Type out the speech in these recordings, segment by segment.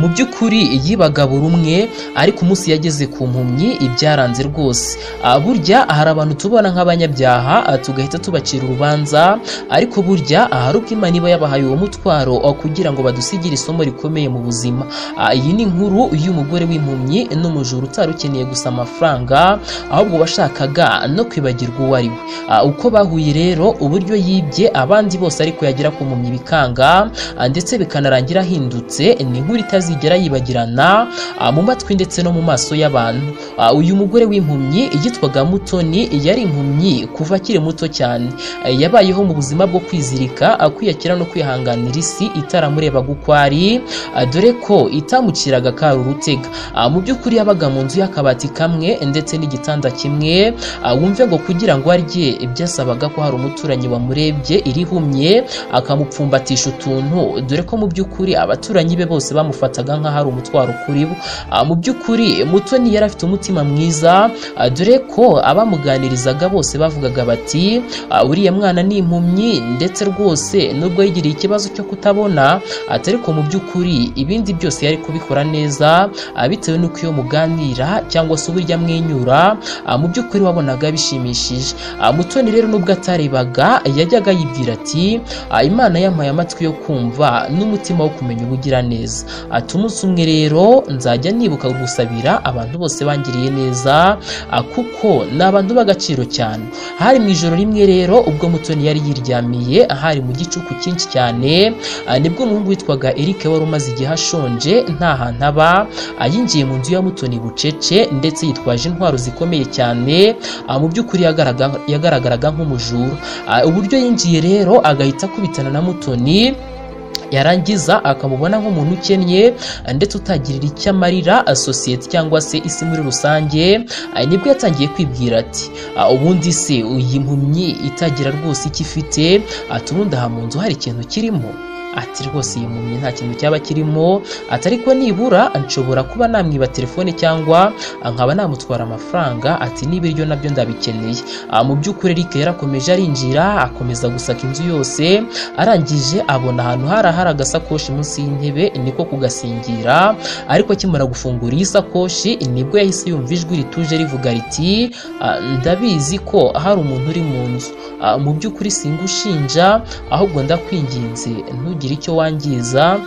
mu by'ukuri yibaga buri umwe, ariko umunsi yageze ku mpumyi ibyaranze rwose. Burya hari abantu tubona nk'abanyabyaha tugahita tubacira urubanza, ariko burya hari ubwo Imana iba yabahaye uwo mutwaro kugira ngo badusigire isomo rikomeye mu buzima. Iyi ni inkuru y'umugore w'impumyi n'umujura utari ukeneye gusa amafaranga, ahubwo washakaga no kwibagirwa uwo ari we. Uko bahuye rero, uburyo yibye abandi bose ariko yagera ku mpumyi bikanga, ndetse bikanarangira ahindutse, ni inkuru itazigera yibagirana mu matwi ndetse no mu maso y'abantu. Uyu mugore w'impumyi yitwaga Mutoni, yari impumyi kuva akiri muto cyane. Yabayeho mu buzima bwo kwizirika, kwiyakira no kwihanganira isi itaramurebaga uko ari, dore ko itamuciraga kari urutega. Mu by'ukuri yabaga mu nzu y'akabati kamwe ndetse n'igitanda kimwe. Wumve ngo kugira ngo arye byasabaga ko hari umuturanyi wamurebye irihumye akamupfumbatisha utuntu, dore ko mu by'ukuri abaturanyi be bose bamufataga nk'aho ari umutwaro kuri bo. Mu by'ukuri Mutoni yari afite umutima mwiza, dore ko abamuganirizaga bose bavugaga bati uriya mwana ni impumyi, ndetse rwose nubwo yigiriye ikibazo cyo kutabona, ariko mu by'ukuri ibindi byose yari kubikora neza, bitewe n'uko iyo muganira cyangwa se uburyo amwenyura, mu by'ukuri wabonaga bishimishije. Mutoni rero nubwo atarebaga, yajyaga yibwira ati Imana yampaye amatwi yo kumva n'umutima wo kumenya ubugira neza. Umunsi umwe rero nzajya nibuka gusabira abantu bose bangiriye neza, kuko ni abantu b'agaciro cyane. Hari mu ijoro rimwe rero, ubwo Mutoni yari yiryamiye, hari mu gicuku cyinshi cyane, nibwo umuhungu witwaga Eric wari umaze igihe ashonje nta hantu aba, yinjiye mu nzu ya Mutoni bucece, ndetse yitwaje intwaro zikomeye cyane. Mu by'ukuri yagaragaraga nk'umujura. Uburyo yinjiye rero agahita akubitana na Mutoni, yarangiza akamubona nk'umuntu ukennye ndetse utagirira icyo amarira sosiyete cyangwa se isi muri rusange. Nibwo yatangiye kwibwira ati ubundi se iyi mpumyi itagira rwose icyo ifite, ubundi aha mu nzu hari ikintu kirimo? Ati rwose iyi mpumyi nta kintu cyaba kirimo, ariko nibura nshobora kuba namwiba telefone cyangwa nkaba namutwara amafaranga, ati n'ibiryo nabyo ndabikeneye. Mu by'ukuri Eric yarakomeje arinjira, akomeza gusaka inzu yose, arangije abona ahantu hari agasakoshi munsi y'intebe, niko kugasingira. Ariko akimara gufungura iyi sakoshi, nibwo yahise yumva ijwi rituje rivuga riti ndabizi ko hari umuntu uri mu nzu, mu by'ukuri singushinja, ahubwo ndakwinginze ntugire icyo wangiza.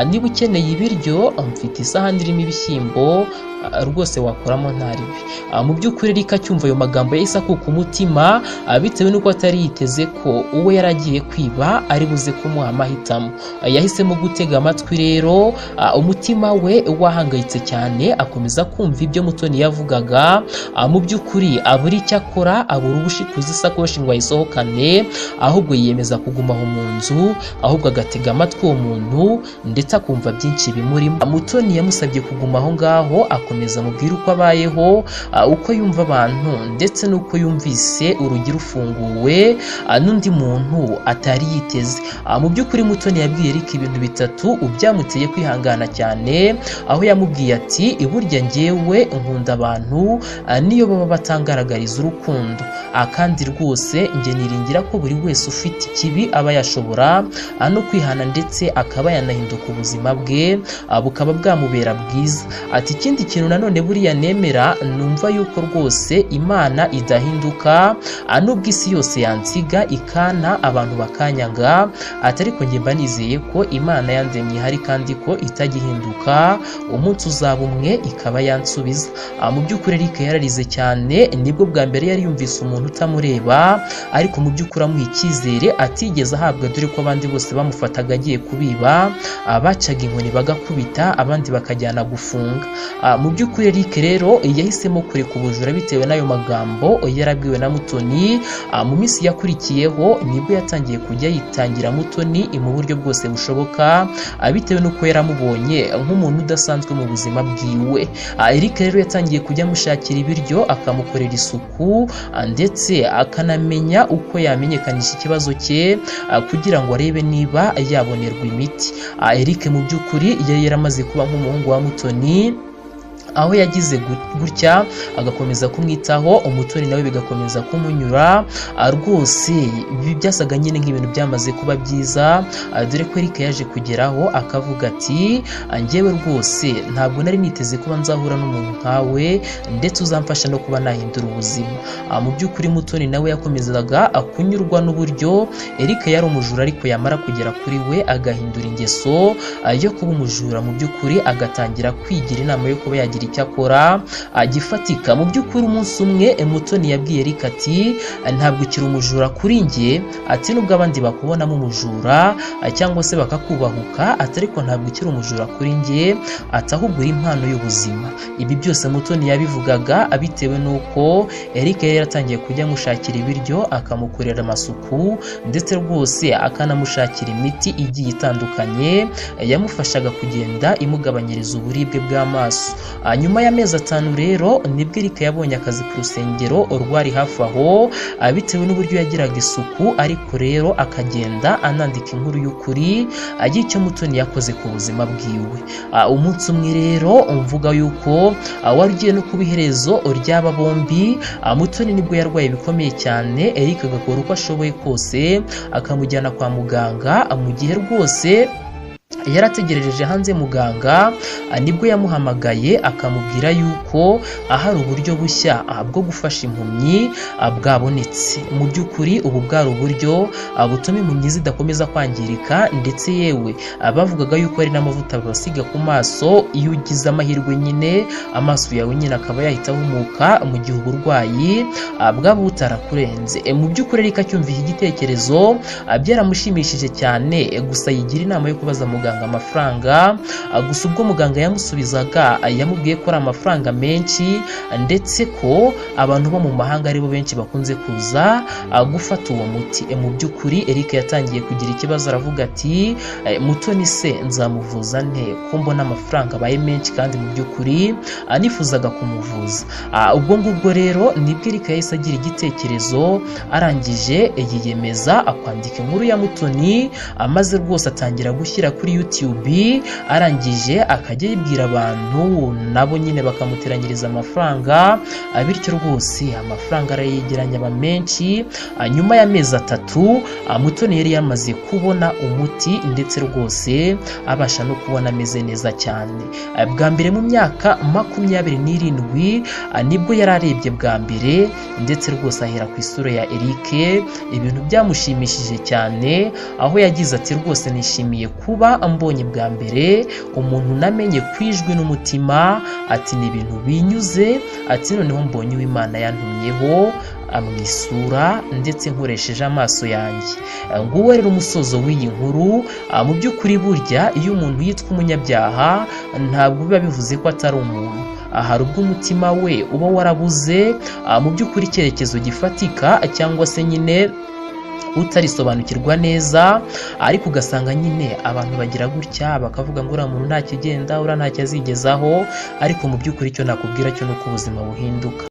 Niba ukeneye ibiryo, mfite isahani irimo ibishyimbo, rwose wakoramo ntaribi. Mu by'ukuri Eric acyumva ayo magambo yahise akuka umutima, bitewe n'uko atari yiteze ko uwo yaragiye kwiba ari buze kumuha amahitamo. Yahisemo gutega amatwi rero, umutima we wahangayitse cyane, akomeza kumva ibyo Mutoni yavugaga. Mu by'ukuri abura icyo akora, abura ubushikuza isakoshi ngo ayisohokane, ahubwo yiyemeza kuguma aho mu nzu, ahubwo agatega amatwi uwo muntu ndetse akumva byinshi bimurimo. Mutoni yamusabye kuguma aho ngaho, akomeza amubwira uko abayeho, uko yumva abantu ndetse n'uko yumvise urugi rufunguwe n'undi muntu atari yiteze. Mu by'ukuri Mutoni yabwiye Eric ibintu bitatu byamuteye kwihangana cyane, aho yamubwiye ati burya njyewe nkunda abantu niyo baba batangaragariza urukundo, kandi rwose njye niringira ko buri wese ufite ikibi aba yashobora no kwihana ndetse akaba yanahinduka ubuzima bwe bukaba bwamubera bwiza. Ati ikindi kintu nanone buriya nemera, numva yuko rwose Imana idahinduka, nubwo isi yose yansiga ikana abantu bakanyanga, ariko njye mba nizeye ko Imana yandemye ihari kandi ko itagihinduka, umunsi uzaba umwe ikaba yansubiza. Mu by'ukuri Eric yararize cyane, nibwo bwa mbere yari yumvise umuntu utamureba, ariko mu by'ukuri amuha icyizere atigeze ahabwa, dore ko abandi bose bamufataga agiye kubiba, bacaga inkoni bagakubita, abandi bakajyana gufunga. Mu by'ukuri Eric rero yahisemo kureka ubujura bitewe n'ayo magambo yarabwiwe na Mutoni. Mu minsi yakurikiyeho nibwo yatangiye kujya yitangira Mutoni mu buryo bwose bushoboka, bitewe n'uko yaramubonye nk'umuntu udasanzwe mu buzima bwiwe. Eric rero yatangiye kujya amushakira ibiryo, akamukorera isuku, ndetse akanamenya uko yamenyekanisha ikibazo cye, kugira ngo arebe niba yabonerwa imiti. Eric mu by'ukuri yari yaramaze kuba nk'umuhungu wa Mutoni, aho yagize gutya agakomeza kumwitaho, Umutoni nawe bigakomeza kumunyura rwose. Ibi byasaga nyine nk'ibintu byamaze kuba byiza, dore ko Eric yaje kugeraho akavuga ati njyewe rwose ntabwo nari niteze kuba nzahura n'umuntu nkawe ndetse uzamfasha no kuba nahindura ubuzima. Mu by'ukuri Mutoni nawe yakomezaga kunyurwa n'uburyo Eric yari umujura, ariko yamara kugera kuri we agahindura ingeso yo kuba umujura. Mu by'ukuri agatangira kwigira inama yo kuba yagira icyo akora gifatika. Mu by'ukuri umunsi umwe Mutoni yabwiye Eric ati ntabwo ukiri umujura kuri njye, ati nubwo abandi bakubonamo umujura cyangwa se bakakubahuka, ati ariko ntabwo ukiri umujura kuri njye, ati ahubwo uri impano y'ubuzima. Ibi byose Mutoni yabivugaga bitewe n'uko Eric yari yaratangiye kujya amushakira ibiryo, akamukorera amasuku ndetse rwose akanamushakira imiti igiye itandukanye yamufashaga kugenda imugabanyiriza uburibwe bw'amaso. Nyuma y'amezi 5 rero nibwo Eric yabonye akazi ku rusengero rwari hafi aho, bitewe n'uburyo yagiraga isuku, ariko rero akagenda anandika inkuru y'ukuri y'icyo Mutoni yakoze ku buzima bwiwe. Umunsi umwe rero mvuga yuko wari ugiye no kuba iherezo ry'aba bombi, Mutoni nibwo yarwaye bikomeye cyane. Eric agakora uko ashoboye kose akamujyana kwa muganga, mu gihe rwose yarategereje hanze muganga nibwo yamuhamagaye akamubwira yuko hari uburyo bushya bwo gufasha impumyi bwabonetse. Mu by'ukuri ubu bwari uburyo butuma impumyi zidakomeza kwangirika, ndetse yewe bavugaga yuko ari n'amavuta basiga ku maso. Iyo ugize amahirwe nyine amaso yawe nyine akaba yahita ahumuka mu gihe uburwayi bwaba butarakurenze. Mu by'ukuri Eric acyumva iki gitekerezo byaramushimishije cyane, gusa yigira inama yo kubaza muganga amafaranga. Gusa ubwo muganga yamusubizaga yamubwiye ko ari amafaranga menshi, ndetse ko abantu bo mu mahanga aribo benshi bakunze kuza gufata uwo muti. Mu by'ukuri Eric yatangiye kugira ikibazo, aravuga ati Mutoni se nzamuvuza nte ko mbona amafaranga abaye menshi kandi mu by'ukuri nifuzaga kumuvuza. Ubwo ngubwo rero nibwo Eric yahise agira igitekerezo, arangije yiyemeza kwandika inkuru ya Mutoni, maze rwose atangira gushyira kuri YouTube, arangije akajya yibwira abantu nabo nyine bakamuteranyiriza amafaranga, bityo rwose amafaranga arayegeranya aba menshi. Nyuma y'amezi 3 Mutoni yari yamaze kubona umuti, ndetse rwose abasha no kubona ameze neza cyane. Bwa mbere mu myaka 27 nibwo yari arebye bwa mbere, ndetse rwose ahera ku isura ya Eric. Ibintu byamushimishije cyane, aho yagize ati rwose nishimiye kuba mbonye bwa mbere umuntu namenye kwijwi n'umutima, ati ni ibintu binyuze, ati noneho mbonye uw'Imana yantumyeho amwisura ndetse nkoresheje amaso yanjye. Nguwo rero umusozo w'iyi nkuru. Mu by'ukuri burya iyo umuntu yitwa umunyabyaha ntabwo biba bivuze ko atari umuntu. Hari ubwo umutima we uba warabuze mu by'ukuri icyerekezo gifatika, cyangwa se nyine utarisobanukirwa neza, ariko ugasanga nyine abantu bagira gutya bakavuga ngo uriya muntu ntakigenda, uriya ntacyo azigezaho, ariko mu by'ukuri icyo nakubwira cyo nuko ubuzima buhinduka.